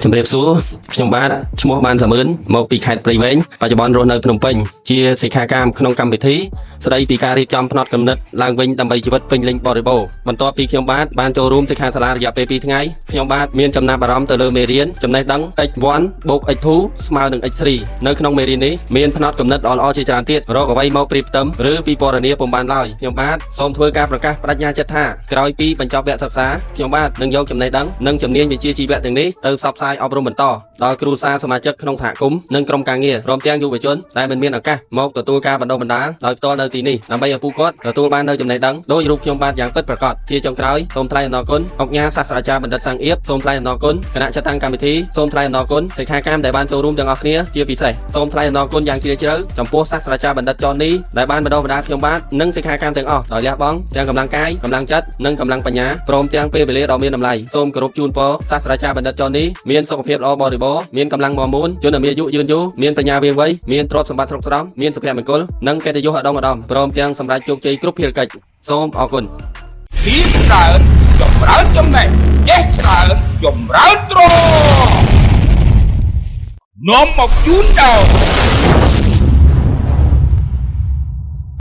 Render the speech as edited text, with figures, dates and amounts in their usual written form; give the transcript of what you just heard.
ជំរាបសួរខ្ញុំបាទឈ្មោះបានសមឿនមកពីខេត្តព្រៃវែងបច្ចុប្បន្នរស់នៅភ្នំពេញជាសិក្ខាកាមក្នុងកម្មវិធីស្ដីពីការរៀបចំផ្នត់គំនិតឡើងវិញដើម្បីជីវិតពេញលេញបរិបូរណ៍បន្ទាប់ពីខ្ញុំបាទបានចូលរួមសិក្ខាសាលារយៈពេល2ថ្ងៃខ្ញុំបាទមានចំណាប់អារម្មណ៍ទៅលើមេរៀនចំណេះដឹង x1 + x2 ស្មើនឹង x3 នៅក្នុងមេរៀននេះមានផ្នត់គំនិតល្អៗជាច្រើនទៀតរកអ្វីមកប្រៀបផ្ទឹមឬពិពណ៌នាពុំបានឡើយខ្ញុំបាទសូមធ្វើការប្រកាសបដិញ្ញាចិត្តថាក្រោយពីបញ្ចប់វគ្គសិក្សាខ្ញុំបាទនឹងយកចំណេះដឹងនិងជំនាញវិជ្ជាជីវៈទាំងនេះទៅផ្សព្វផ្សាយអប់រំបន្តដល់គ្រួសារសមាជិកក្នុងសហគមន៍និងក្រុមការងារព្រមទាំងយុវជនដែលមិនមានឱកាសមកទទួលការបណ្ដុះបណ្ដាលដោយផ្ទាល់នៅទីនេះដើម្បីឲ្យពួកគាត់ទទួលបាននូវចំណេះដឹងដោយរូបខ្ញុំបាទយ៉ាងពិតប្រាកដជាចុងក្រោយសូមថ្លែងអំណរគុណអង្គការសាស្ត្រាចារ្យបណ្ឌិតសាំងអៀបសូមថ្លែងអំណរគុណគណៈចាត់តាំងកម្មវិធីសូមថ្លែងអំណរគុណសិក្ខាកាមដែលបានចូលរួមទាំងអស់គ្នាជាពិសេសសូមថ្លែងអំណរគុណយ៉ាងជ្រាលជ្រៅចំពោះសាស្ត្រាចារ្យបណ្ឌិតចននេះដែលបានបណ្ដុះបណ្ដាលខ្ញុំបាទនិងសិក្ខាកាមទាំងអស់ដោយលះបង់ទាំងកម្លាំងកាយកម្លាំងចិត្តនិងកម្លាំងបញ្ញាព្រមទាំងពេលវេលាដ៏មានតម្លៃសូមគោរពជូនពរសាស្ត្រាចារ្យបណ្ឌិតចននេះមានសុខភាពល្អបរិបូរណ៍មានកម្លាំងមាំមួនជនមានអាយុយឺនយូរមានបញ្ញាវាងវៃមានទ្រព្យសម្បត្តិស្រុកស្រំមានសុភមង្គលនិងកិត្តិយសឧត្តមឧត្តមព្រមទាំងសម្រេចជោគជ័យគ្រប់ភារកិច្ចសូមអរគុណពីច្រើនចម្រើនចំណេះចេះច្រើនចម្រើនទ្រនាំមកជូនដល់